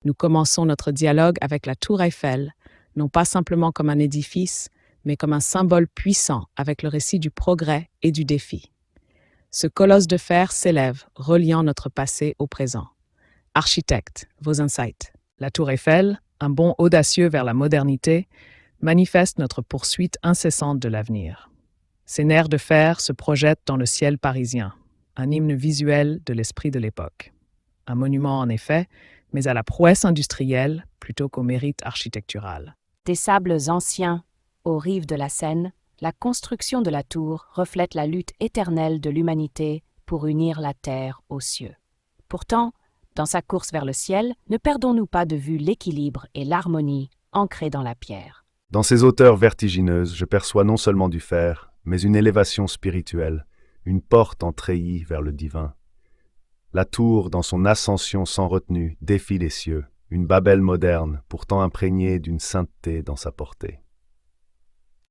Nous commençons notre dialogue avec la Tour Eiffel, non pas simplement comme un édifice, mais comme un symbole puissant avec le récit du progrès et du défi. Ce colosse de fer s'élève, reliant notre passé au présent. Architecte, vos insights. La Tour Eiffel, un bond audacieux vers la modernité, manifeste notre poursuite incessante de l'avenir. Ces nerfs de fer se projettent dans le ciel parisien, un hymne visuel de l'esprit de l'époque. Un monument en effet, mais à la prouesse industrielle plutôt qu'au mérite architectural. Des sables anciens, aux rives de la Seine, la construction de la tour reflète la lutte éternelle de l'humanité pour unir la terre aux cieux. Pourtant, dans sa course vers le ciel, ne perdons-nous pas de vue l'équilibre et l'harmonie ancrés dans la pierre. Dans ces hauteurs vertigineuses, je perçois non seulement du fer, mais une élévation spirituelle, une porte en treillis vers le divin. La tour, dans son ascension sans retenue, défie les cieux, une Babel moderne, pourtant imprégnée d'une sainteté dans sa portée.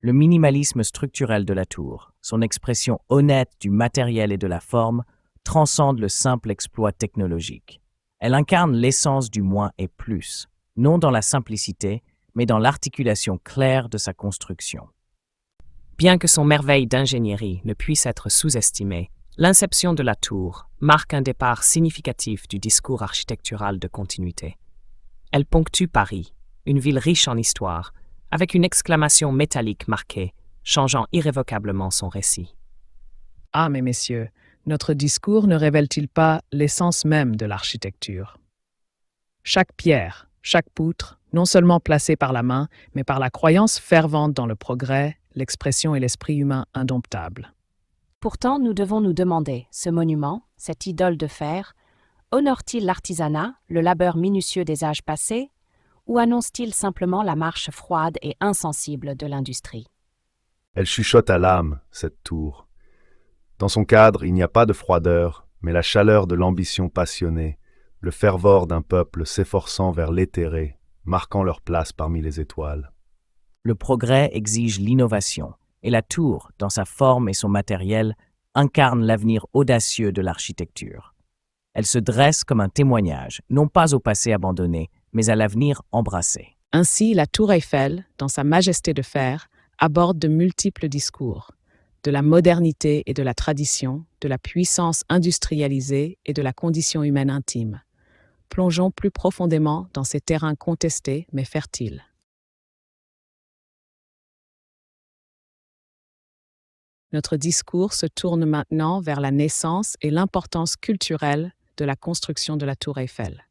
Le minimalisme structurel de la tour, son expression honnête du matériel et de la forme, transcende le simple exploit technologique. Elle incarne l'essence du moins et plus, non dans la simplicité, mais dans l'articulation claire de sa construction. Bien que son merveille d'ingénierie ne puisse être sous-estimée, l'inception de la tour marque un départ significatif du discours architectural de continuité. Elle ponctue Paris, une ville riche en histoire, avec une exclamation métallique marquée, changeant irrévocablement son récit. Ah, mais messieurs, notre discours ne révèle-t-il pas l'essence même de l'architecture? Chaque pierre, chaque poutre, non seulement placée par la main, mais par la croyance fervente dans le progrès, l'expression et l'esprit humain indomptables. Pourtant, nous devons nous demander, ce monument, cette idole de fer, honore-t-il l'artisanat, le labeur minutieux des âges passés, ou annonce-t-il simplement la marche froide et insensible de l'industrie? Elle chuchote à l'âme, cette tour. Dans son cadre, il n'y a pas de froideur, mais la chaleur de l'ambition passionnée, le fervor d'un peuple s'efforçant vers l'éthéré, marquant leur place parmi les étoiles. Le progrès exige l'innovation, et la tour, dans sa forme et son matériel, incarne l'avenir audacieux de l'architecture. Elle se dresse comme un témoignage, non pas au passé abandonné, mais à l'avenir embrassé. Ainsi, la Tour Eiffel, dans sa majesté de fer, aborde de multiples discours, de la modernité et de la tradition, de la puissance industrialisée et de la condition humaine intime. Plongeons plus profondément dans ces terrains contestés mais fertiles. Notre discours se tourne maintenant vers la naissance et l'importance culturelle de la construction de la Tour Eiffel.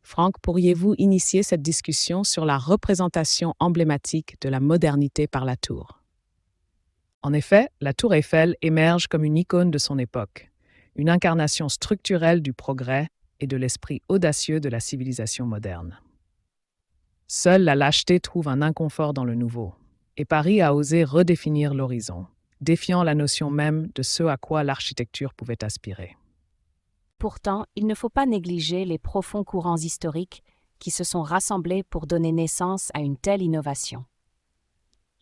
Franck, pourriez-vous initier cette discussion sur la représentation emblématique de la modernité par la tour? En effet, la Tour Eiffel émerge comme une icône de son époque, une incarnation structurelle du progrès et de l'esprit audacieux de la civilisation moderne. Seule la lâcheté trouve un inconfort dans le nouveau, et Paris a osé redéfinir l'horizon, défiant la notion même de ce à quoi l'architecture pouvait aspirer. Pourtant, il ne faut pas négliger les profonds courants historiques qui se sont rassemblés pour donner naissance à une telle innovation.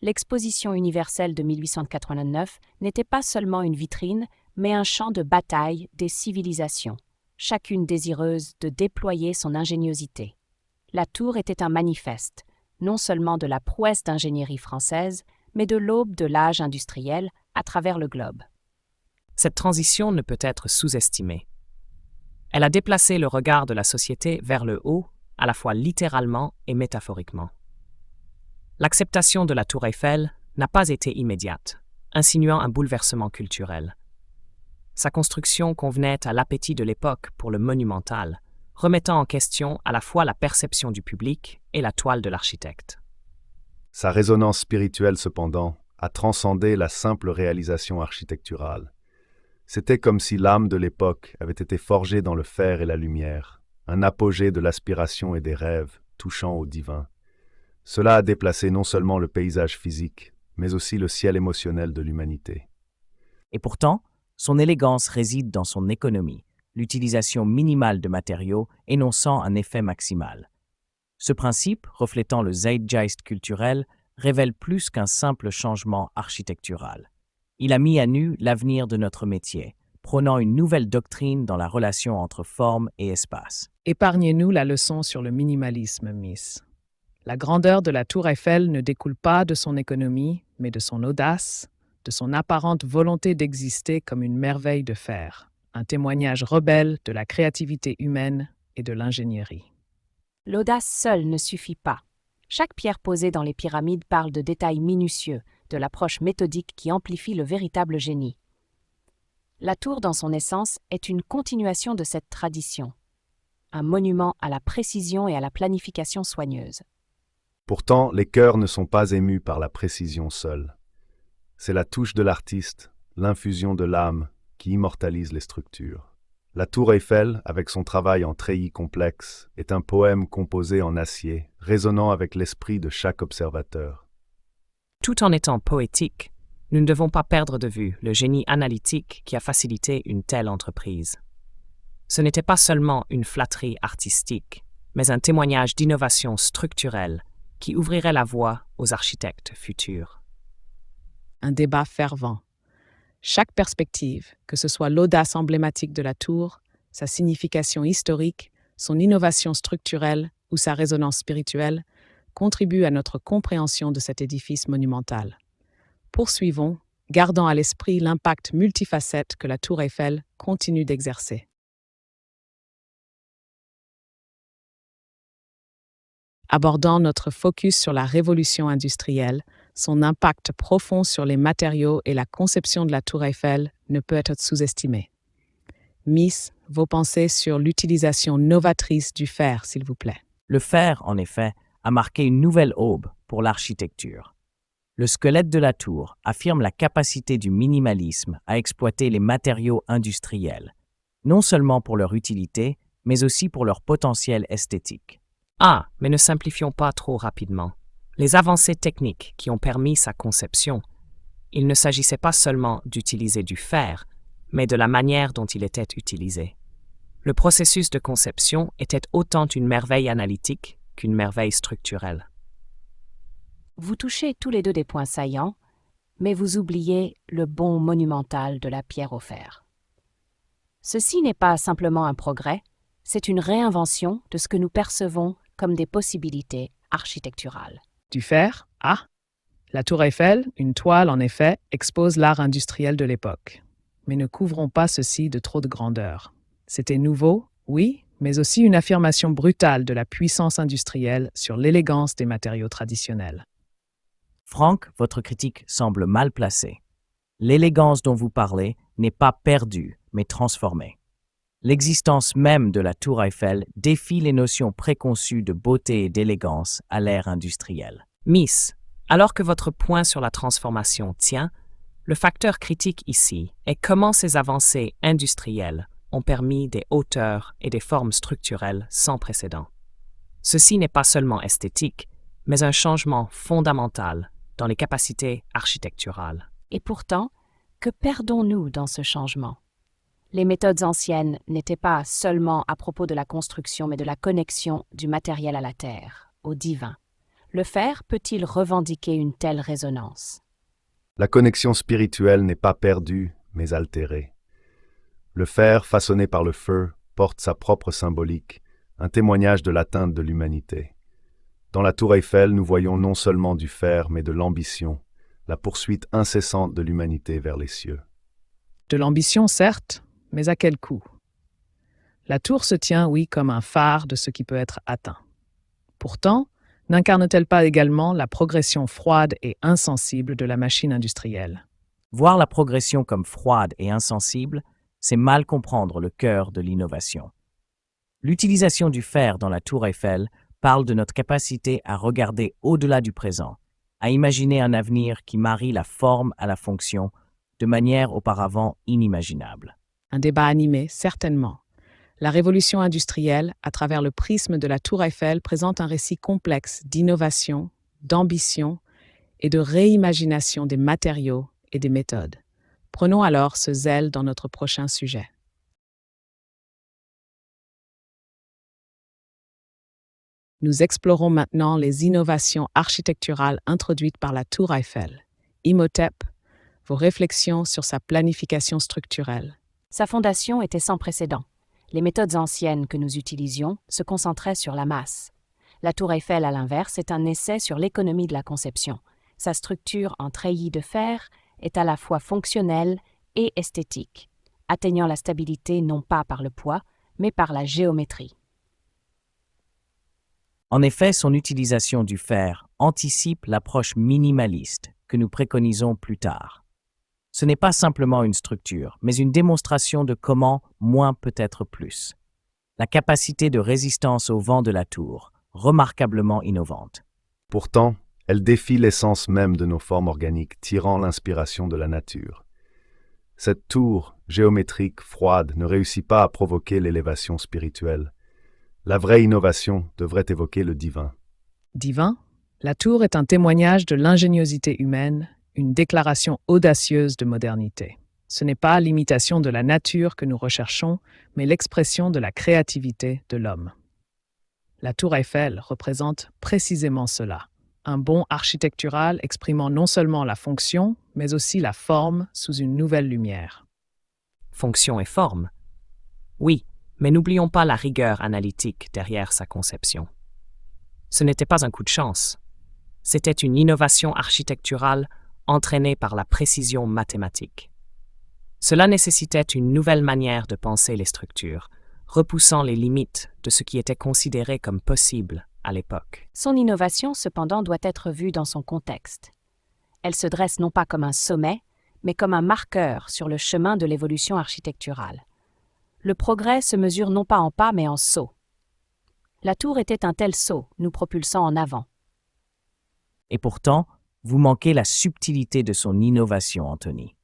L'Exposition universelle de 1889 n'était pas seulement une vitrine, mais un champ de bataille des civilisations, chacune désireuse de déployer son ingéniosité. La tour était un manifeste, non seulement de la prouesse d'ingénierie française, mais de l'aube de l'âge industriel à travers le globe. Cette transition ne peut être sous-estimée. Elle a déplacé le regard de la société vers le haut, à la fois littéralement et métaphoriquement. L'acceptation de la Tour Eiffel n'a pas été immédiate, insinuant un bouleversement culturel. Sa construction convenait à l'appétit de l'époque pour le monumental, remettant en question à la fois la perception du public et la toile de l'architecte. Sa résonance spirituelle, cependant, a transcendé la simple réalisation architecturale. C'était comme si l'âme de l'époque avait été forgée dans le fer et la lumière, un apogée de l'aspiration et des rêves, touchant au divin. Cela a déplacé non seulement le paysage physique, mais aussi le ciel émotionnel de l'humanité. Et pourtant, son élégance réside dans son économie, l'utilisation minimale de matériaux énonçant un effet maximal. Ce principe, reflétant le zeitgeist culturel, révèle plus qu'un simple changement architectural. Il a mis à nu l'avenir de notre métier, prônant une nouvelle doctrine dans la relation entre forme et espace. Épargnez-nous la leçon sur le minimalisme, Miss. La grandeur de la tour Eiffel ne découle pas de son économie, mais de son audace, de son apparente volonté d'exister comme une merveille de fer, un témoignage rebelle de la créativité humaine et de l'ingénierie. L'audace seule ne suffit pas. Chaque pierre posée dans les pyramides parle de détails minutieux, de l'approche méthodique qui amplifie le véritable génie. La tour, dans son essence, est une continuation de cette tradition, un monument à la précision et à la planification soigneuse. Pourtant, les cœurs ne sont pas émus par la précision seule. C'est la touche de l'artiste, l'infusion de l'âme, qui immortalise les structures. La tour Eiffel, avec son travail en treillis complexe, est un poème composé en acier, résonnant avec l'esprit de chaque observateur. Tout en étant poétique, nous ne devons pas perdre de vue le génie analytique qui a facilité une telle entreprise. Ce n'était pas seulement une flatterie artistique, mais un témoignage d'innovation structurelle qui ouvrirait la voie aux architectes futurs. Un débat fervent. Chaque perspective, que ce soit l'audace emblématique de la tour, sa signification historique, son innovation structurelle ou sa résonance spirituelle, contribue à notre compréhension de cet édifice monumental. Poursuivons, gardant à l'esprit l'impact multifacette que la tour Eiffel continue d'exercer. Abordant notre focus sur la révolution industrielle, son impact profond sur les matériaux et la conception de la tour Eiffel ne peut être sous-estimé. Miss, vos pensées sur l'utilisation novatrice du fer, s'il vous plaît. Le fer, en effet, a marqué une nouvelle aube pour l'architecture. Le squelette de la tour affirme la capacité du minimalisme à exploiter les matériaux industriels, non seulement pour leur utilité, mais aussi pour leur potentiel esthétique. Ah, mais ne simplifions pas trop rapidement. Les avancées techniques qui ont permis sa conception, il ne s'agissait pas seulement d'utiliser du fer, mais de la manière dont il était utilisé. Le processus de conception était autant une merveille analytique qu'une merveille structurelle. Vous touchez tous les deux des points saillants, mais vous oubliez le bond monumental de la pierre au fer. Ceci n'est pas simplement un progrès, c'est une réinvention de ce que nous percevons comme des possibilités architecturales. Du fer? Ah! La tour Eiffel, une toile en effet, expose l'art industriel de l'époque. Mais ne couvrons pas ceci de trop de grandeur. C'était nouveau, oui, mais aussi une affirmation brutale de la puissance industrielle sur l'élégance des matériaux traditionnels. Franck, votre critique semble mal placée. L'élégance dont vous parlez n'est pas perdue, mais transformée. L'existence même de la tour Eiffel défie les notions préconçues de beauté et d'élégance à l'ère industrielle. Miss, alors que votre point sur la transformation tient, le facteur critique ici est comment ces avancées industrielles ont permis des hauteurs et des formes structurelles sans précédent. Ceci n'est pas seulement esthétique, mais un changement fondamental dans les capacités architecturales. Et pourtant, que perdons-nous dans ce changement? Les méthodes anciennes n'étaient pas seulement à propos de la construction, mais de la connexion du matériel à la terre, au divin. Le fer peut-il revendiquer une telle résonance? La connexion spirituelle n'est pas perdue, mais altérée. Le fer, façonné par le feu, porte sa propre symbolique, un témoignage de l'atteinte de l'humanité. Dans la tour Eiffel, nous voyons non seulement du fer, mais de l'ambition, la poursuite incessante de l'humanité vers les cieux. De l'ambition, certes, mais à quel coût? La tour se tient, oui, comme un phare de ce qui peut être atteint. Pourtant, n'incarne-t-elle pas également la progression froide et insensible de la machine industrielle? Voir la progression comme froide et insensible, c'est mal comprendre le cœur de l'innovation. L'utilisation du fer dans la tour Eiffel parle de notre capacité à regarder au-delà du présent, à imaginer un avenir qui marie la forme à la fonction de manière auparavant inimaginable. Un débat animé, certainement. La révolution industrielle, à travers le prisme de la tour Eiffel, présente un récit complexe d'innovation, d'ambition et de réimagination des matériaux et des méthodes. Prenons alors ce zèle dans notre prochain sujet. Nous explorons maintenant les innovations architecturales introduites par la tour Eiffel. Imhotep, vos réflexions sur sa planification structurelle. Sa fondation était sans précédent. Les méthodes anciennes que nous utilisions se concentraient sur la masse. La tour Eiffel, à l'inverse, est un essai sur l'économie de la conception. Sa structure en treillis de fer est à la fois fonctionnelle et esthétique, atteignant la stabilité non pas par le poids, mais par la géométrie. En effet, son utilisation du fer anticipe l'approche minimaliste que nous préconisons plus tard. Ce n'est pas simplement une structure, mais une démonstration de comment moins peut être plus. La capacité de résistance au vent de la tour, remarquablement innovante. Pourtant, elle défie l'essence même de nos formes organiques, tirant l'inspiration de la nature. Cette tour, géométrique, froide, ne réussit pas à provoquer l'élévation spirituelle. La vraie innovation devrait évoquer le divin. Divin, la tour est un témoignage de l'ingéniosité humaine, une déclaration audacieuse de modernité. Ce n'est pas l'imitation de la nature que nous recherchons, mais l'expression de la créativité de l'homme. La tour Eiffel représente précisément cela. Un bond architectural exprimant non seulement la fonction, mais aussi la forme sous une nouvelle lumière. Fonction et forme. Oui, mais n'oublions pas la rigueur analytique derrière sa conception. Ce n'était pas un coup de chance. C'était une innovation architecturale entraînée par la précision mathématique. Cela nécessitait une nouvelle manière de penser les structures, repoussant les limites de ce qui était considéré comme possible à l'époque. Son innovation, cependant, doit être vue dans son contexte. Elle se dresse non pas comme un sommet, mais comme un marqueur sur le chemin de l'évolution architecturale. Le progrès se mesure non pas en pas, mais en sauts. La tour était un tel saut, nous propulsant en avant. Et pourtant, vous manquez la subtilité de son innovation, Anthony.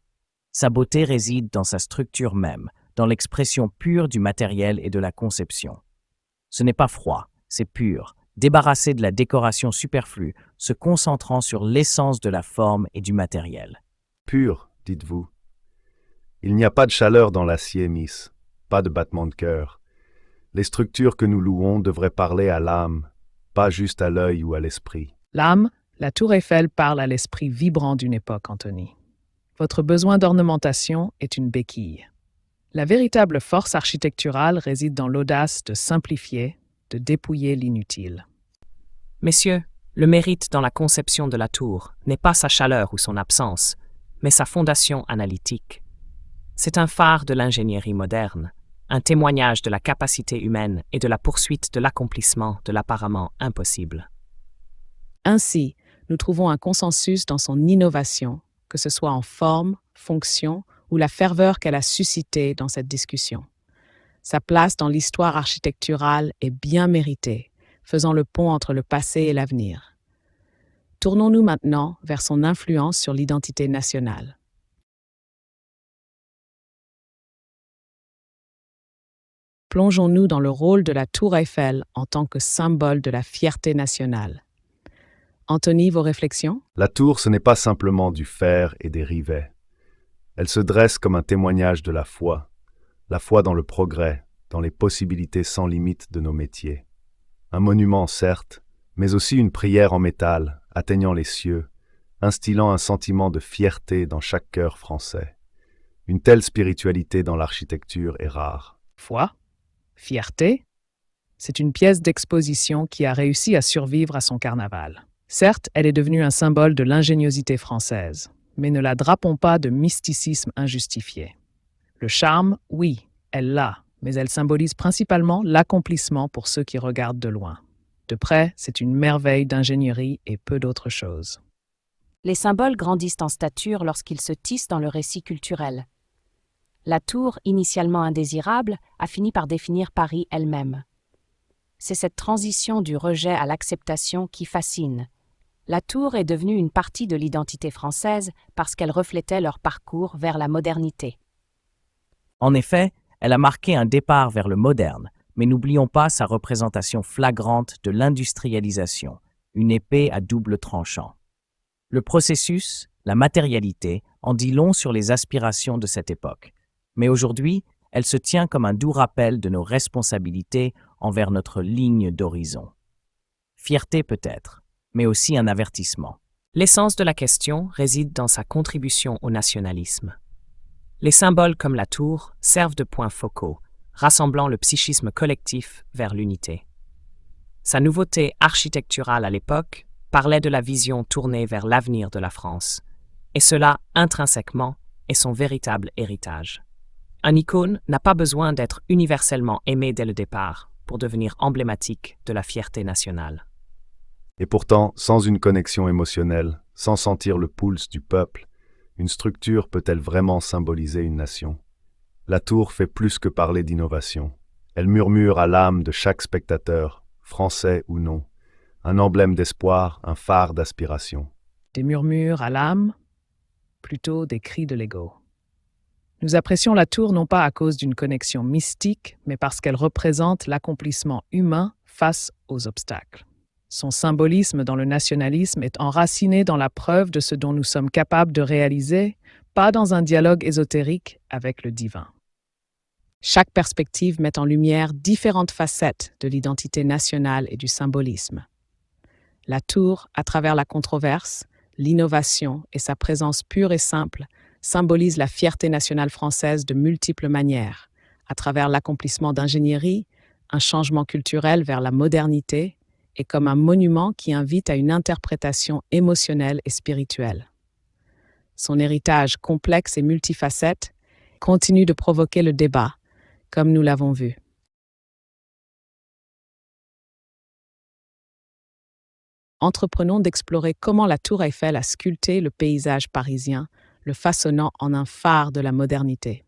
Sa beauté réside dans sa structure même, dans l'expression pure du matériel et de la conception. Ce n'est pas froid, c'est pur, débarrassé de la décoration superflue, se concentrant sur l'essence de la forme et du matériel. Pur, dites-vous. Il n'y a pas de chaleur dans l'acier, Miss, pas de battement de cœur. Les structures que nous louons devraient parler à l'âme, pas juste à l'œil ou à l'esprit. L'âme, la tour Eiffel parle à l'esprit vibrant d'une époque, Anthony. Votre besoin d'ornementation est une béquille. La véritable force architecturale réside dans l'audace de simplifier, de dépouiller l'inutile. Messieurs, le mérite dans la conception de la tour n'est pas sa chaleur ou son absence, mais sa fondation analytique. C'est un phare de l'ingénierie moderne, un témoignage de la capacité humaine et de la poursuite de l'accomplissement de l'apparemment impossible. Ainsi, nous trouvons un consensus dans son innovation, que ce soit en forme, fonction ou la ferveur qu'elle a suscitée dans cette discussion. Sa place dans l'histoire architecturale est bien méritée, faisant le pont entre le passé et l'avenir. Tournons-nous maintenant vers son influence sur l'identité nationale. Plongeons-nous dans le rôle de la tour Eiffel en tant que symbole de la fierté nationale. Anthony, vos réflexions? La tour, ce n'est pas simplement du fer et des rivets. Elle se dresse comme un témoignage de la foi dans le progrès, dans les possibilités sans limite de nos métiers. Un monument, certes, mais aussi une prière en métal, atteignant les cieux, instillant un sentiment de fierté dans chaque cœur français. Une telle spiritualité dans l'architecture est rare. Foi? Fierté? C'est une pièce d'exposition qui a réussi à survivre à son carnaval. Certes, elle est devenue un symbole de l'ingéniosité française, mais ne la drapons pas de mysticisme injustifié. Le charme, oui, elle l'a, mais elle symbolise principalement l'accomplissement pour ceux qui regardent de loin. De près, c'est une merveille d'ingénierie et peu d'autre chose. Les symboles grandissent en stature lorsqu'ils se tissent dans le récit culturel. La tour, initialement indésirable, a fini par définir Paris elle-même. C'est cette transition du rejet à l'acceptation qui fascine. La tour est devenue une partie de l'identité française parce qu'elle reflétait leur parcours vers la modernité. En effet, elle a marqué un départ vers le moderne, mais n'oublions pas sa représentation flagrante de l'industrialisation, une épée à double tranchant. Le processus, la matérialité, en dit long sur les aspirations de cette époque. Mais aujourd'hui, elle se tient comme un doux rappel de nos responsabilités envers notre ligne d'horizon. Fierté peut-être, mais aussi un avertissement. L'essence de la question réside dans sa contribution au nationalisme. Les symboles comme la tour servent de points focaux, rassemblant le psychisme collectif vers l'unité. Sa nouveauté architecturale à l'époque parlait de la vision tournée vers l'avenir de la France, et cela, intrinsèquement, est son véritable héritage. Un icône n'a pas besoin d'être universellement aimé dès le départ pour devenir emblématique de la fierté nationale. Et pourtant, sans une connexion émotionnelle, sans sentir le pouls du peuple, une structure peut-elle vraiment symboliser une nation? La tour fait plus que parler d'innovation. Elle murmure à l'âme de chaque spectateur, français ou non, un emblème d'espoir, un phare d'aspiration. Des murmures à l'âme, plutôt des cris de l'ego. Nous apprécions la tour non pas à cause d'une connexion mystique, mais parce qu'elle représente l'accomplissement humain face aux obstacles. Son symbolisme dans le nationalisme est enraciné dans la preuve de ce dont nous sommes capables de réaliser, pas dans un dialogue ésotérique avec le divin. Chaque perspective met en lumière différentes facettes de l'identité nationale et du symbolisme. La tour, à travers la controverse, l'innovation et sa présence pure et simple, symbolise la fierté nationale française de multiples manières, à travers l'accomplissement d'ingénierie, un changement culturel vers la modernité, et comme un monument qui invite à une interprétation émotionnelle et spirituelle. Son héritage complexe et multifacette continue de provoquer le débat, comme nous l'avons vu. Entreprenons d'explorer comment la Tour Eiffel a sculpté le paysage parisien, le façonnant en un phare de la modernité.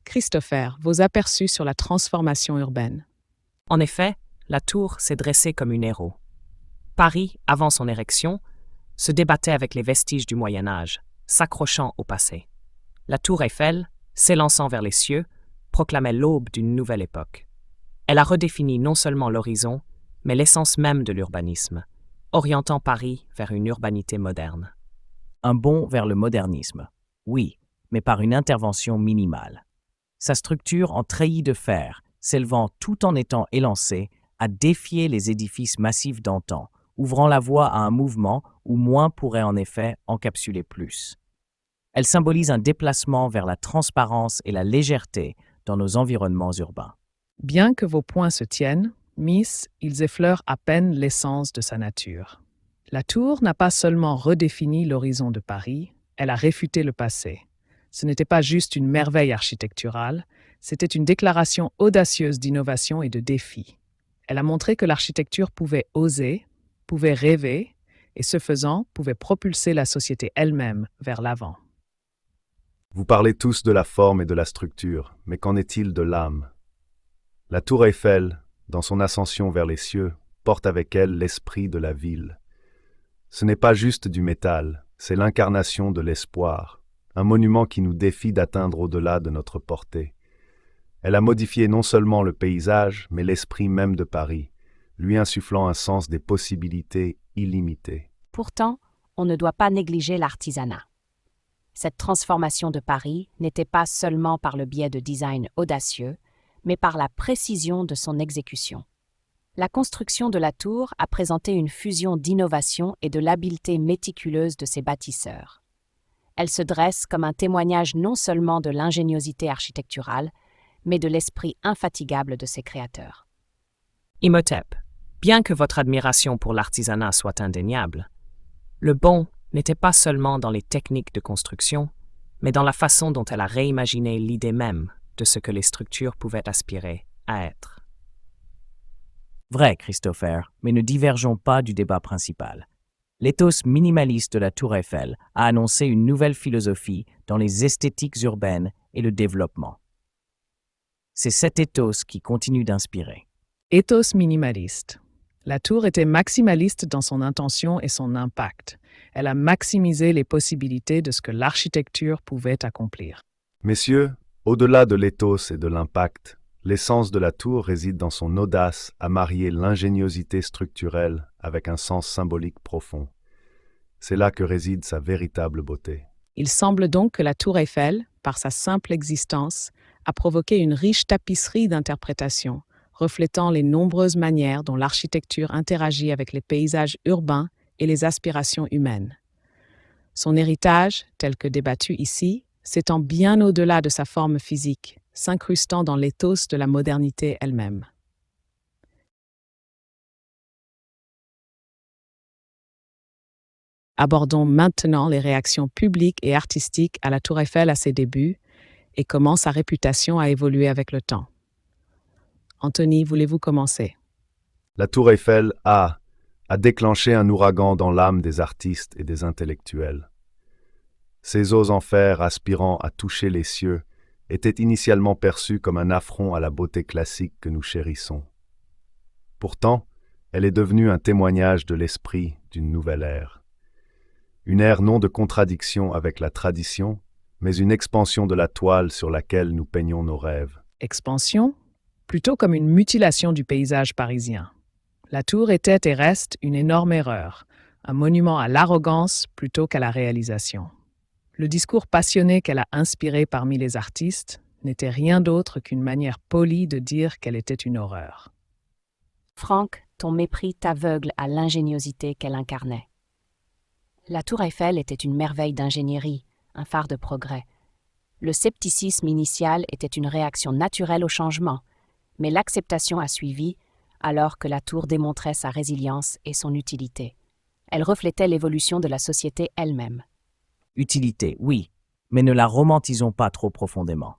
Christopher, vos aperçus sur la transformation urbaine. En effet, la tour s'est dressée comme une héros. Paris, avant son érection, se débattait avec les vestiges du Moyen Âge, s'accrochant au passé. La tour Eiffel, s'élançant vers les cieux, proclamait l'aube d'une nouvelle époque. Elle a redéfini non seulement l'horizon, mais l'essence même de l'urbanisme, orientant Paris vers une urbanité moderne. Un bond vers le modernisme, oui, mais par une intervention minimale. Sa structure en treillis de fer, s'élevant tout en étant élancée, a défié les édifices massifs d'antan, ouvrant la voie à un mouvement où moins pourrait en effet encapsuler plus. Elle symbolise un déplacement vers la transparence et la légèreté dans nos environnements urbains. Bien que vos points se tiennent, Miss, ils effleurent à peine l'essence de sa nature. La tour n'a pas seulement redéfini l'horizon de Paris, elle a réfuté le passé. Ce n'était pas juste une merveille architecturale, c'était une déclaration audacieuse d'innovation et de défi. Elle a montré que l'architecture pouvait oser, pouvait rêver, et ce faisant, pouvait propulser la société elle-même vers l'avant. Vous parlez tous de la forme et de la structure, mais qu'en est-il de l'âme? La tour Eiffel, dans son ascension vers les cieux, porte avec elle l'esprit de la ville. Ce n'est pas juste du métal, c'est l'incarnation de l'espoir, un monument qui nous défie d'atteindre au-delà de notre portée. Elle a modifié non seulement le paysage, mais l'esprit même de Paris, lui insufflant un sens des possibilités illimitées. Pourtant, on ne doit pas négliger l'artisanat. Cette transformation de Paris n'était pas seulement par le biais de design audacieux, mais par la précision de son exécution. La construction de la tour a présenté une fusion d'innovation et de l'habileté méticuleuse de ses bâtisseurs. Elle se dresse comme un témoignage non seulement de l'ingéniosité architecturale, mais de l'esprit infatigable de ses créateurs. Imhotep, bien que votre admiration pour l'artisanat soit indéniable, le bon n'était pas seulement dans les techniques de construction, mais dans la façon dont elle a réimaginé l'idée même de ce que les structures pouvaient aspirer à être. Vrai, Christopher, mais ne divergeons pas du débat principal. L'éthos minimaliste de la Tour Eiffel a annoncé une nouvelle philosophie dans les esthétiques urbaines et le développement. C'est cet éthos qui continue d'inspirer. Ethos minimaliste. La tour était maximaliste dans son intention et son impact. Elle a maximisé les possibilités de ce que l'architecture pouvait accomplir. Messieurs, au-delà de l'éthos et de l'impact, l'essence de la tour réside dans son audace à marier l'ingéniosité structurelle avec un sens symbolique profond. C'est là que réside sa véritable beauté. Il semble donc que la tour Eiffel, par sa simple existence, a provoqué une riche tapisserie d'interprétations, reflétant les nombreuses manières dont l'architecture interagit avec les paysages urbains et les aspirations humaines. Son héritage, tel que débattu ici, s'étend bien au-delà de sa forme physique, s'incrustant dans l'éthos de la modernité elle-même. Abordons maintenant les réactions publiques et artistiques à la Tour Eiffel à ses débuts et comment sa réputation a évolué avec le temps. Anthony, voulez-vous commencer? La Tour Eiffel a déclenché un ouragan dans l'âme des artistes et des intellectuels. Ces os en fer aspirant à toucher les cieux étaient initialement perçus comme un affront à la beauté classique que nous chérissons. Pourtant, elle est devenue un témoignage de l'esprit d'une nouvelle ère. Une ère non de contradiction avec la tradition, mais une expansion de la toile sur laquelle nous peignons nos rêves. Expansion? Plutôt comme une mutilation du paysage parisien. La tour était et reste une énorme erreur, un monument à l'arrogance plutôt qu'à la réalisation. Le discours passionné qu'elle a inspiré parmi les artistes n'était rien d'autre qu'une manière polie de dire qu'elle était une horreur. Franck, ton mépris t'aveugle à l'ingéniosité qu'elle incarnait. La Tour Eiffel était une merveille d'ingénierie, un phare de progrès. Le scepticisme initial était une réaction naturelle au changement, mais l'acceptation a suivi alors que la tour démontrait sa résilience et son utilité. Elle reflétait l'évolution de la société elle-même. Utilité, oui, mais ne la romantisons pas trop profondément.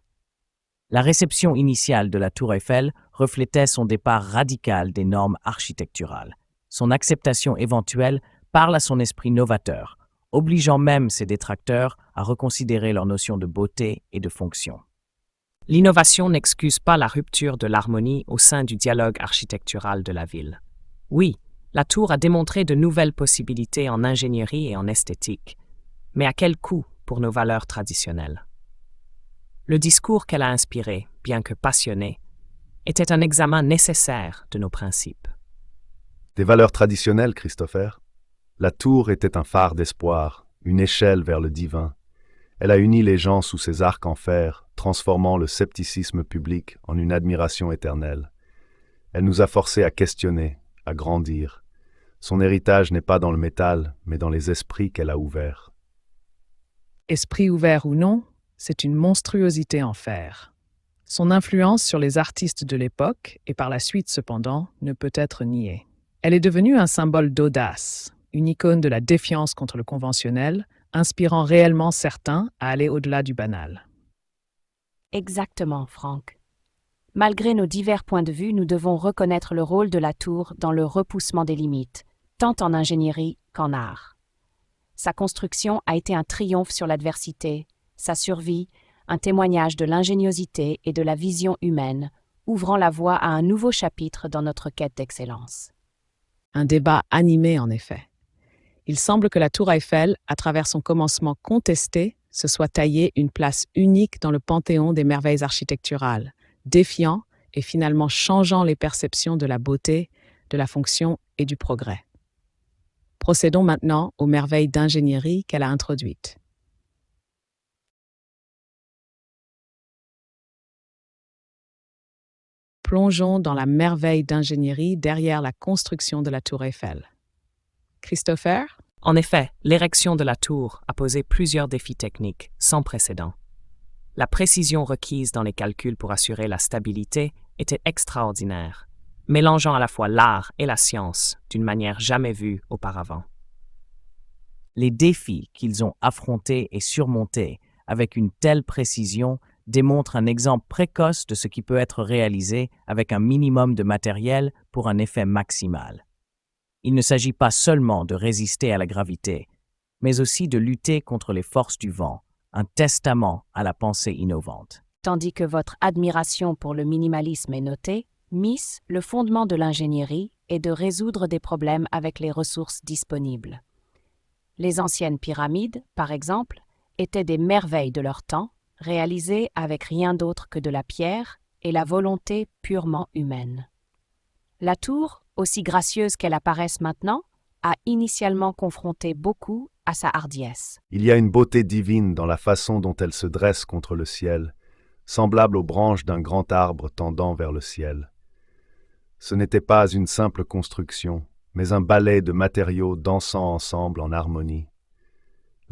La réception initiale de la Tour Eiffel reflétait son départ radical des normes architecturales. Son acceptation éventuelle parle à son esprit novateur, obligeant même ses détracteurs à reconsidérer leur notion de beauté et de fonction. L'innovation n'excuse pas la rupture de l'harmonie au sein du dialogue architectural de la ville. Oui, la tour a démontré de nouvelles possibilités en ingénierie et en esthétique, mais à quel coût pour nos valeurs traditionnelles? Le discours qu'elle a inspiré, bien que passionné, était un examen nécessaire de nos principes. Des valeurs traditionnelles, Christopher? La tour était un phare d'espoir, une échelle vers le divin. Elle a uni les gens sous ses arcs en fer, transformant le scepticisme public en une admiration éternelle. Elle nous a forcés à questionner, à grandir. Son héritage n'est pas dans le métal, mais dans les esprits qu'elle a ouverts. Esprit ouvert ou non, c'est une monstruosité en fer. Son influence sur les artistes de l'époque, et par la suite cependant, ne peut être niée. Elle est devenue un symbole d'audace, une icône de la défiance contre le conventionnel, inspirant réellement certains à aller au-delà du banal. Exactement, Franck. Malgré nos divers points de vue, nous devons reconnaître le rôle de la tour dans le repoussement des limites, tant en ingénierie qu'en art. Sa construction a été un triomphe sur l'adversité, sa survie, un témoignage de l'ingéniosité et de la vision humaine, ouvrant la voie à un nouveau chapitre dans notre quête d'excellence. Un débat animé en effet. Il semble que la Tour Eiffel, à travers son commencement contesté, se soit taillé une place unique dans le panthéon des merveilles architecturales, défiant et finalement changeant les perceptions de la beauté, de la fonction et du progrès. Procédons maintenant aux merveilles d'ingénierie qu'elle a introduites. Plongeons dans la merveille d'ingénierie derrière la construction de la Tour Eiffel. Christopher? En effet, l'érection de la tour a posé plusieurs défis techniques sans précédent. La précision requise dans les calculs pour assurer la stabilité était extraordinaire, mélangeant à la fois l'art et la science d'une manière jamais vue auparavant. Les défis qu'ils ont affrontés et surmontés avec une telle précision démontrent un exemple précoce de ce qui peut être réalisé avec un minimum de matériel pour un effet maximal. Il ne s'agit pas seulement de résister à la gravité, mais aussi de lutter contre les forces du vent, un testament à la pensée innovante. Tandis que votre admiration pour le minimalisme est notée, Miss, le fondement de l'ingénierie est de résoudre des problèmes avec les ressources disponibles. Les anciennes pyramides, par exemple, étaient des merveilles de leur temps, réalisées avec rien d'autre que de la pierre et la volonté purement humaine. La tour, aussi gracieuse qu'elle apparaisse maintenant, a initialement confronté beaucoup à sa hardiesse. Il y a une beauté divine dans la façon dont elle se dresse contre le ciel, semblable aux branches d'un grand arbre tendant vers le ciel. Ce n'était pas une simple construction, mais un ballet de matériaux dansant ensemble en harmonie.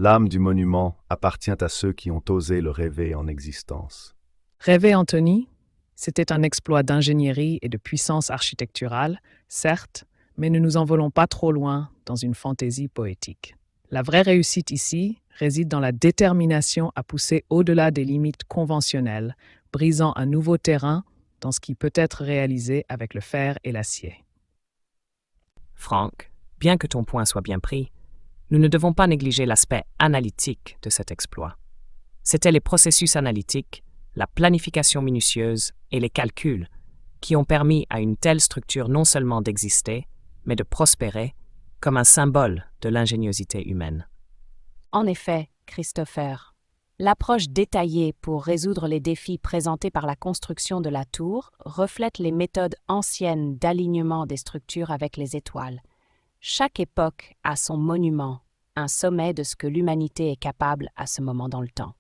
L'âme du monument appartient à ceux qui ont osé le rêver en existence. Rêver, Anthony, c'était un exploit d'ingénierie et de puissance architecturale, certes, mais ne nous envolons pas trop loin dans une fantaisie poétique. La vraie réussite ici réside dans la détermination à pousser au-delà des limites conventionnelles, brisant un nouveau terrain dans ce qui peut être réalisé avec le fer et l'acier. Franck, bien que ton point soit bien pris, nous ne devons pas négliger l'aspect analytique de cet exploit. C'étaient les processus analytiques, la planification minutieuse et les calculs qui ont permis à une telle structure non seulement d'exister, mais de prospérer comme un symbole de l'ingéniosité humaine. En effet, Christopher, l'approche détaillée pour résoudre les défis présentés par la construction de la tour reflète les méthodes anciennes d'alignement des structures avec les étoiles. Chaque époque a son monument, un sommet de ce que l'humanité est capable à ce moment dans le temps.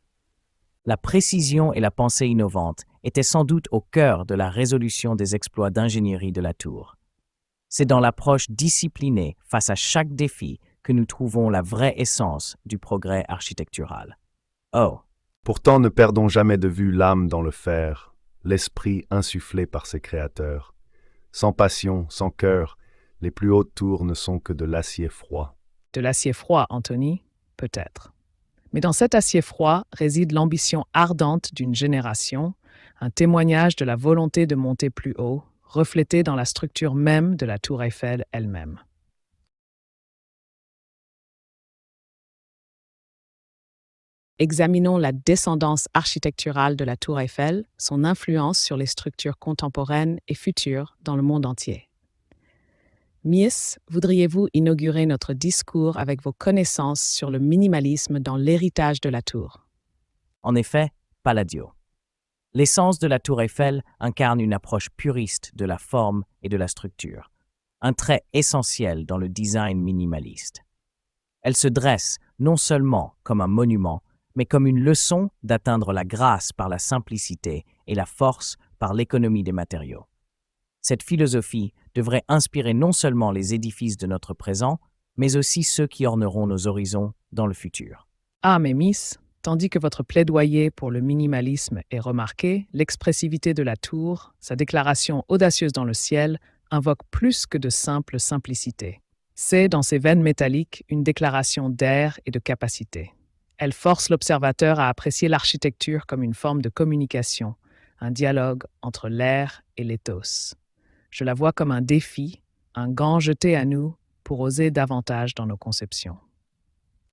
La précision et la pensée innovante étaient sans doute au cœur de la résolution des exploits d'ingénierie de la tour. C'est dans l'approche disciplinée face à chaque défi que nous trouvons la vraie essence du progrès architectural. Oh, Pourtant, ne perdons jamais de vue l'âme dans le fer, l'esprit insufflé par ses créateurs. Sans passion, sans cœur, les plus hautes tours ne sont que de l'acier froid. De l'acier froid, Anthony, peut-être. Mais dans cet acier froid réside l'ambition ardente d'une génération, un témoignage de la volonté de monter plus haut, reflétée dans la structure même de la tour Eiffel elle-même. Examinons la descendance architecturale de la tour Eiffel, son influence sur les structures contemporaines et futures dans le monde entier. Miss, voudriez-vous inaugurer notre discours avec vos connaissances sur le minimalisme dans l'héritage de la tour? en effet, Palladio. L'essence de la tour Eiffel incarne une approche puriste de la forme et de la structure, un trait essentiel dans le design minimaliste. Elle se dresse non seulement comme un monument, mais comme une leçon d'atteindre la grâce par la simplicité et la force par l'économie des matériaux. Cette philosophie devrait inspirer non seulement les édifices de notre présent, mais aussi ceux qui orneront nos horizons dans le futur. Ah, mais Miss, tandis que votre plaidoyer pour le minimalisme est remarqué, l'expressivité de la tour, sa déclaration audacieuse dans le ciel, invoque plus que de simple simplicité. C'est, dans ses veines métalliques, une déclaration d'air et de capacité. Elle force l'observateur à apprécier l'architecture comme une forme de communication, un dialogue entre l'air et l'éthos. Je la vois comme un défi, un gant jeté à nous pour oser davantage dans nos conceptions.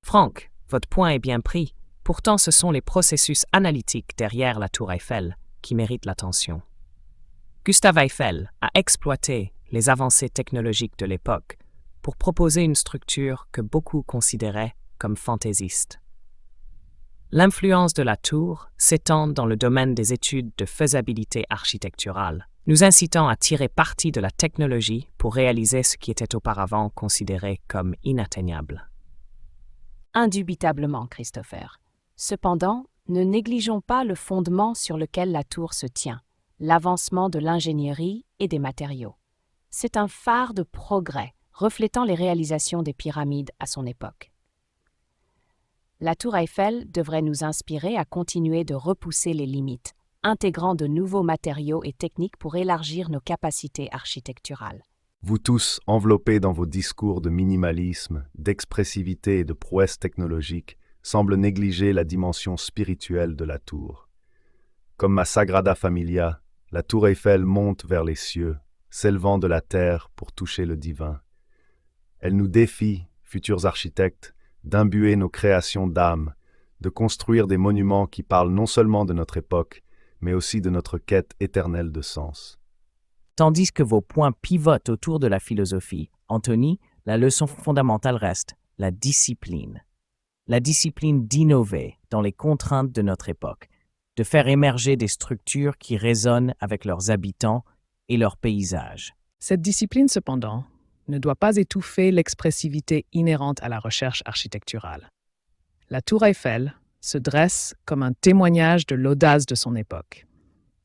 Franck, votre point est bien pris. Pourtant, ce sont les processus analytiques derrière la tour Eiffel qui méritent l'attention. Gustave Eiffel a exploité les avancées technologiques de l'époque pour proposer une structure que beaucoup considéraient comme fantaisiste. L'influence de la tour s'étend dans le domaine des études de faisabilité architecturale, nous incitant à tirer parti de la technologie pour réaliser ce qui était auparavant considéré comme inatteignable. Indubitablement, Christopher. Cependant, ne négligeons pas le fondement sur lequel la tour se tient, l'avancement de l'ingénierie et des matériaux. C'est un phare de progrès, reflétant les réalisations des pyramides à son époque. La tour Eiffel devrait nous inspirer à continuer de repousser les limites, intégrant de nouveaux matériaux et techniques pour élargir nos capacités architecturales. Vous tous, enveloppés dans vos discours de minimalisme, d'expressivité et de prouesse technologique, semblent négliger la dimension spirituelle de la tour. Comme ma Sagrada Familia, la tour Eiffel monte vers les cieux, s'élevant de la terre pour toucher le divin. Elle nous défie, futurs architectes, d'imbuer nos créations d'âme, de construire des monuments qui parlent non seulement de notre époque, mais aussi de notre quête éternelle de sens. Tandis que vos points pivotent autour de la philosophie, Anthony, la leçon fondamentale reste la discipline. La discipline d'innover dans les contraintes de notre époque, de faire émerger des structures qui résonnent avec leurs habitants et leurs paysages. Cette discipline, cependant, ne doit pas étouffer l'expressivité inhérente à la recherche architecturale. La tour Eiffel se dresse comme un témoignage de l'audace de son époque.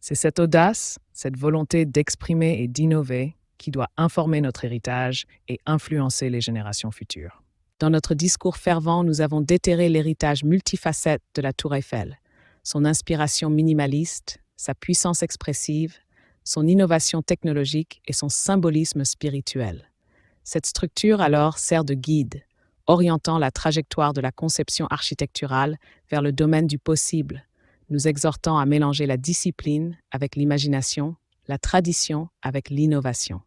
C'est cette audace, cette volonté d'exprimer et d'innover qui doit informer notre héritage et influencer les générations futures. Dans notre discours fervent, nous avons déterré l'héritage multifacette de la Tour Eiffel, son inspiration minimaliste, sa puissance expressive, son innovation technologique et son symbolisme spirituel. Cette structure alors sert de guide, orientant la trajectoire de la conception architecturale vers le domaine du possible, nous exhortant à mélanger la discipline avec l'imagination, la tradition avec l'innovation.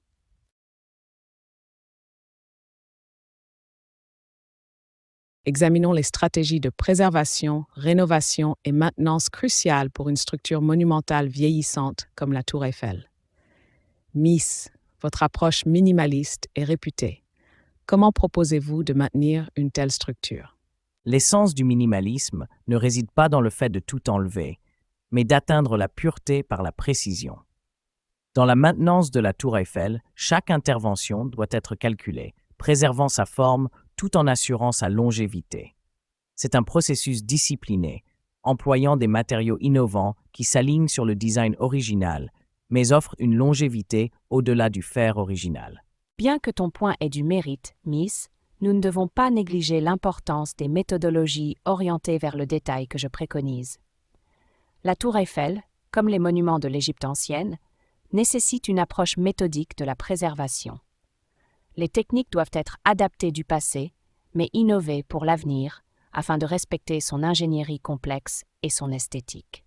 Examinons les stratégies de préservation, rénovation et maintenance cruciales pour une structure monumentale vieillissante comme la Tour Eiffel. Miss, votre approche minimaliste est réputée. Comment proposez-vous de maintenir une telle structure? L'essence du minimalisme ne réside pas dans le fait de tout enlever, mais d'atteindre la pureté par la précision. Dans la maintenance de la Tour Eiffel, chaque intervention doit être calculée, préservant sa forme tout en assurant sa longévité. C'est un processus discipliné, employant des matériaux innovants qui s'alignent sur le design original, mais offrent une longévité au-delà du fer original. Bien que ton point ait du mérite, Miss, nous ne devons pas négliger l'importance des méthodologies orientées vers le détail que je préconise. La Tour Eiffel, comme les monuments de l'Égypte ancienne, nécessite une approche méthodique de la préservation. Les techniques doivent être adaptées du passé, mais innovées pour l'avenir, afin de respecter son ingénierie complexe et son esthétique.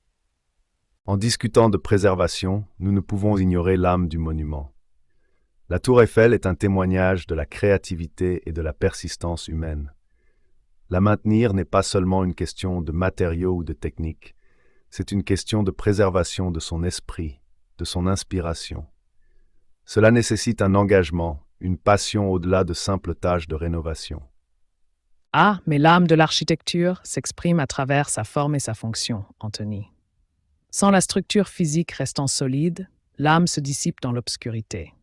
En discutant de préservation, nous ne pouvons ignorer l'âme du monument. La Tour Eiffel est un témoignage de la créativité et de la persistance humaine. La maintenir n'est pas seulement une question de matériaux ou de technique, c'est une question de préservation de son esprit, de son inspiration. Cela nécessite un engagement, une passion au-delà de simples tâches de rénovation. Ah, mais l'âme de l'architecture s'exprime à travers sa forme et sa fonction, Anthony. Sans la structure physique restant solide, l'âme se dissipe dans l'obscurité.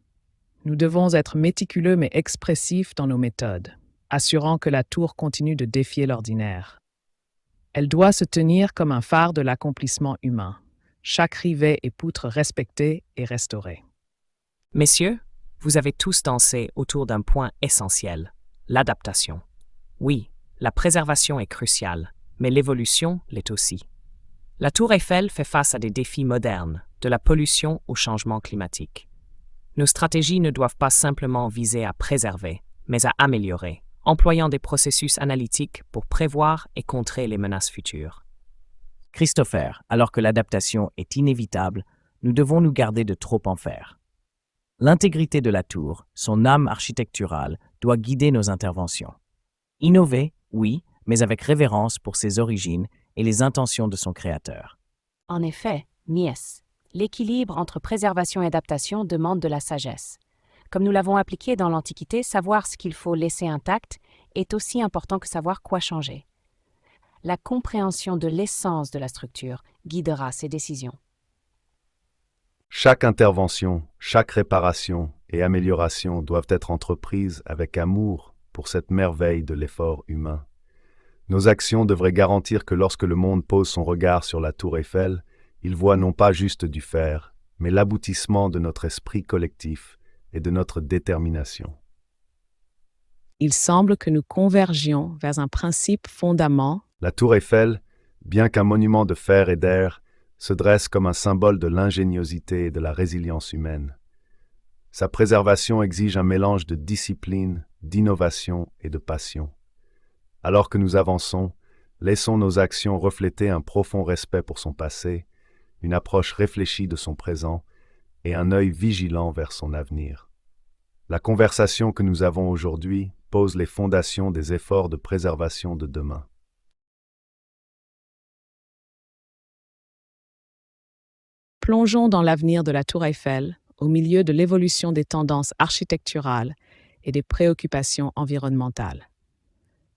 Nous devons être méticuleux mais expressifs dans nos méthodes, assurant que la tour continue de défier l'ordinaire. Elle doit se tenir comme un phare de l'accomplissement humain, chaque rivet et poutre respectée et restaurée. Messieurs, vous avez tous dansé autour d'un point essentiel, l'adaptation. Oui, la préservation est cruciale, mais l'évolution l'est aussi. La Tour Eiffel fait face à des défis modernes, de la pollution au changement climatique. Nos stratégies ne doivent pas simplement viser à préserver, mais à améliorer, employant des processus analytiques pour prévoir et contrer les menaces futures. Christopher, alors que l'adaptation est inévitable, nous devons nous garder de trop en faire. L'intégrité de la tour, son âme architecturale, doit guider nos interventions. Innover, oui, mais avec révérence pour ses origines et les intentions de son créateur. En effet, Mies, l'équilibre entre préservation et adaptation demande de la sagesse. Comme nous l'avons appliqué dans l'Antiquité, savoir ce qu'il faut laisser intact est aussi important que savoir quoi changer. La compréhension de l'essence de la structure guidera ces décisions. Chaque intervention, chaque réparation et amélioration doivent être entreprises avec amour pour cette merveille de l'effort humain. Nos actions devraient garantir que lorsque le monde pose son regard sur la Tour Eiffel, il voit non pas juste du fer, mais l'aboutissement de notre esprit collectif et de notre détermination. Il semble que nous convergions vers un principe fondament. La Tour Eiffel, bien qu'un monument de fer et d'air, se dresse comme un symbole de l'ingéniosité et de la résilience humaine. Sa préservation exige un mélange de discipline, d'innovation et de passion. Alors que nous avançons, laissons nos actions refléter un profond respect pour son passé, une approche réfléchie de son présent et un œil vigilant vers son avenir. La conversation que nous avons aujourd'hui pose les fondations des efforts de préservation de demain. Plongeons dans l'avenir de la Tour Eiffel, au milieu de l'évolution des tendances architecturales et des préoccupations environnementales.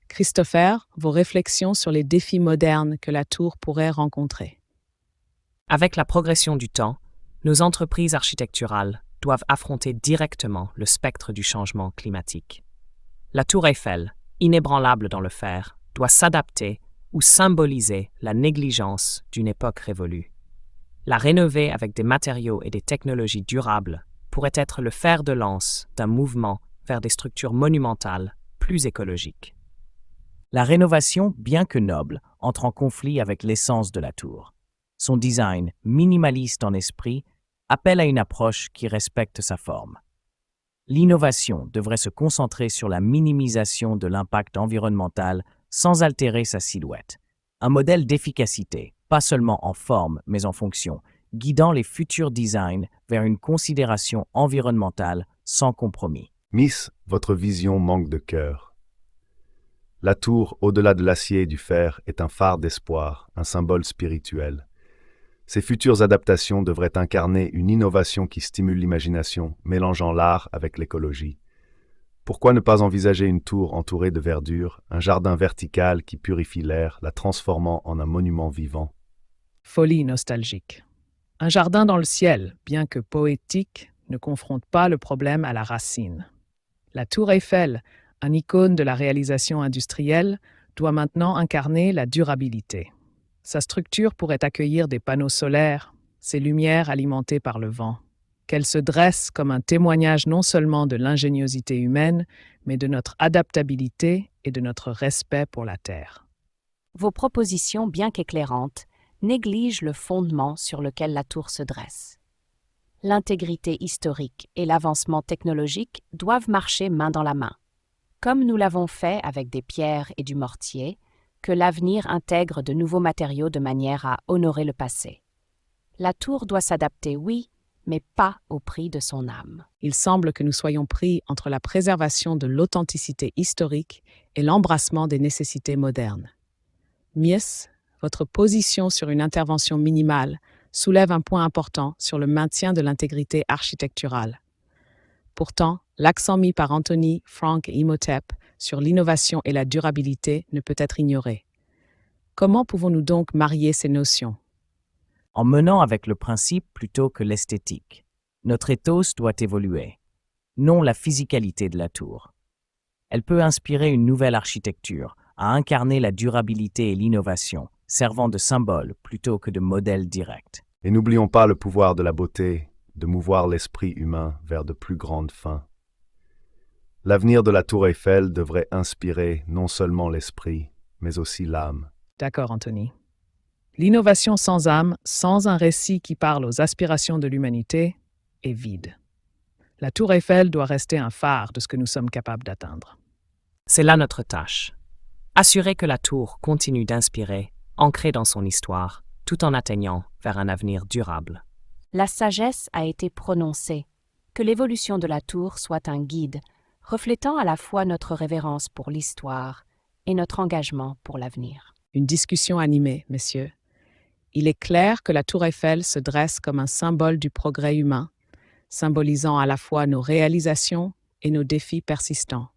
Christopher, vos réflexions sur les défis modernes que la tour pourrait rencontrer. Avec la progression du temps, nos entreprises architecturales doivent affronter directement le spectre du changement climatique. La Tour Eiffel, inébranlable dans le fer, doit s'adapter ou symboliser la négligence d'une époque révolue. La rénover avec des matériaux et des technologies durables pourrait être le fer de lance d'un mouvement vers des structures monumentales plus écologiques. La rénovation, bien que noble, entre en conflit avec l'essence de la tour. Son design, minimaliste en esprit, appelle à une approche qui respecte sa forme. L'innovation devrait se concentrer sur la minimisation de l'impact environnemental sans altérer sa silhouette. Un modèle d'efficacité, pas seulement en forme mais en fonction, guidant les futurs designs vers une considération environnementale sans compromis. Miss, votre vision manque de cœur. La tour, au-delà de l'acier et du fer, est un phare d'espoir, un symbole spirituel. Ces futures adaptations devraient incarner une innovation qui stimule l'imagination, mélangeant l'art avec l'écologie. Pourquoi ne pas envisager une tour entourée de verdure, un jardin vertical qui purifie l'air, la transformant en un monument vivant? Folie nostalgique. Un jardin dans le ciel, bien que poétique, ne confronte pas le problème à la racine. La tour Eiffel, un icône de la réalisation industrielle, doit maintenant incarner la durabilité. Sa structure pourrait accueillir des panneaux solaires, ses lumières alimentées par le vent. Qu'elle se dresse comme un témoignage non seulement de l'ingéniosité humaine, mais de notre adaptabilité et de notre respect pour la Terre. Vos propositions, bien qu'éclairantes, négligent le fondement sur lequel la tour se dresse. L'intégrité historique et l'avancement technologique doivent marcher main dans la main. Comme nous l'avons fait avec des pierres et du mortier, que l'avenir intègre de nouveaux matériaux de manière à honorer le passé. La tour doit s'adapter, oui, mais pas au prix de son âme. Il semble que nous soyons pris entre la préservation de l'authenticité historique et l'embrassement des nécessités modernes. Mies, votre position sur une intervention minimale soulève un point important sur le maintien de l'intégrité architecturale. Pourtant, l'accent mis par Anthony, Frank et Imhotep sur l'innovation et la durabilité ne peut être ignoré. Comment pouvons-nous donc marier ces notions? En menant avec le principe plutôt que l'esthétique. Notre ethos doit évoluer, non la physicalité de la tour. Elle peut inspirer une nouvelle architecture, à incarner la durabilité et l'innovation, servant de symbole plutôt que de modèle direct. Et n'oublions pas le pouvoir de la beauté, de mouvoir l'esprit humain vers de plus grandes fins. L'avenir de la tour Eiffel devrait inspirer non seulement l'esprit, mais aussi l'âme. D'accord, Anthony. L'innovation sans âme, sans un récit qui parle aux aspirations de l'humanité, est vide. La tour Eiffel doit rester un phare de ce que nous sommes capables d'atteindre. C'est là notre tâche. Assurer que la tour continue d'inspirer, ancrée dans son histoire, tout en atteignant vers un avenir durable. La sagesse a été prononcée, que l'évolution de la tour soit un guide, reflétant à la fois notre révérence pour l'histoire et notre engagement pour l'avenir. Une discussion animée, messieurs. Il est clair que la tour Eiffel se dresse comme un symbole du progrès humain, symbolisant à la fois nos réalisations et nos défis persistants.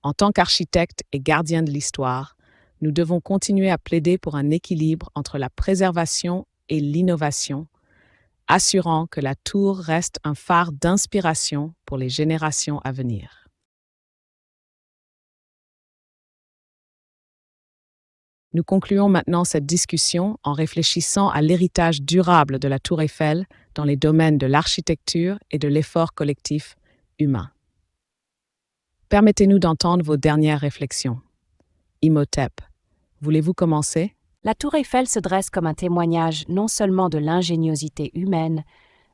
En tant qu'architectes et gardiens de l'histoire, nous devons continuer à plaider pour un équilibre entre la préservation et l'innovation, assurant que la tour reste un phare d'inspiration pour les générations à venir. Nous concluons maintenant cette discussion en réfléchissant à l'héritage durable de la tour Eiffel dans les domaines de l'architecture et de l'effort collectif humain. Permettez-nous d'entendre vos dernières réflexions. Imhotep, voulez-vous commencer? La tour Eiffel se dresse comme un témoignage non seulement de l'ingéniosité humaine,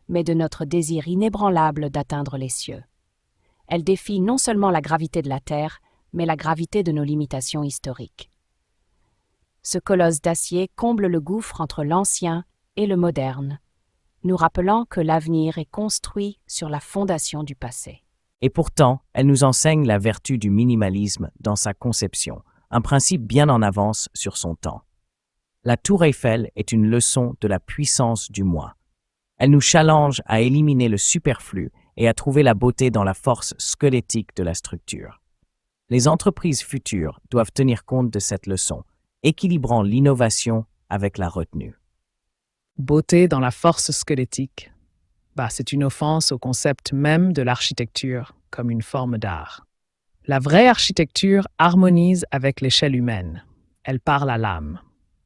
mais de notre désir inébranlable d'atteindre les cieux. Elle défie non seulement la gravité de la Terre, mais la gravité de nos limitations historiques. Ce colosse d'acier comble le gouffre entre l'ancien et le moderne, nous rappelant que l'avenir est construit sur la fondation du passé. Et pourtant, elle nous enseigne la vertu du minimalisme dans sa conception, un principe bien en avance sur son temps. La tour Eiffel est une leçon de la puissance du moi. Elle nous challenge à éliminer le superflu et à trouver la beauté dans la force squelettique de la structure. Les entreprises futures doivent tenir compte de cette leçon, équilibrant l'innovation avec la retenue. Beauté dans la force squelettique. C'est une offense au concept même de l'architecture comme une forme d'art. La vraie architecture harmonise avec l'échelle humaine. Elle parle à l'âme.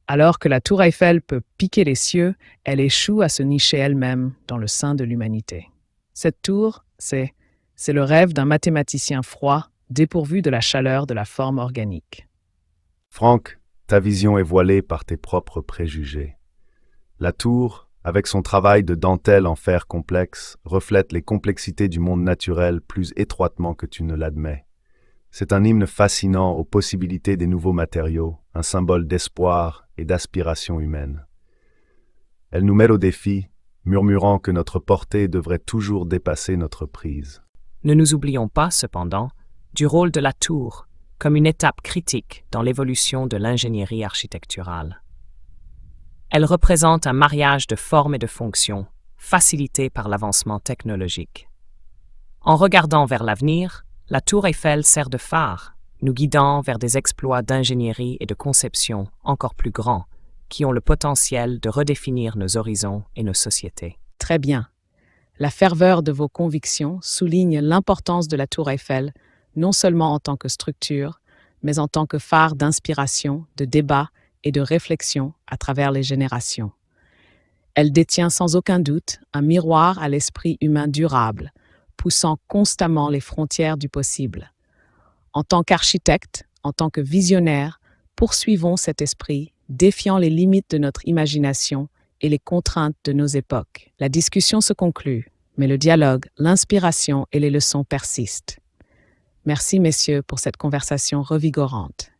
Alors que la tour Eiffel peut piquer les cieux, elle échoue à se nicher elle-même dans le sein de l'humanité. Cette tour, c'est le rêve d'un mathématicien froid, dépourvu de la chaleur de la forme organique. Franck, ta vision est voilée par tes propres préjugés. La tour, avec son travail de dentelle en fer complexe, reflète les complexités du monde naturel plus étroitement que tu ne l'admets. C'est un hymne fascinant aux possibilités des nouveaux matériaux, un symbole d'espoir et d'aspiration humaine. Elle nous met au défi, murmurant que notre portée devrait toujours dépasser notre prise. Ne nous oublions pas, cependant, du rôle de la tour comme une étape critique dans l'évolution de l'ingénierie architecturale. Elle représente un mariage de forme et de fonction, facilité par l'avancement technologique. En regardant vers l'avenir, la tour Eiffel sert de phare, nous guidant vers des exploits d'ingénierie et de conception encore plus grands, qui ont le potentiel de redéfinir nos horizons et nos sociétés. Très bien. La ferveur de vos convictions souligne l'importance de la tour Eiffel, non seulement en tant que structure, mais en tant que phare d'inspiration, de débat et de réflexion à travers les générations. Elle détient sans aucun doute un miroir à l'esprit humain durable, poussant constamment les frontières du possible. En tant qu'architecte, en tant que visionnaire, poursuivons cet esprit, défiant les limites de notre imagination et les contraintes de nos époques. La discussion se conclut, mais le dialogue, l'inspiration et les leçons persistent. Merci, messieurs, pour cette conversation revigorante.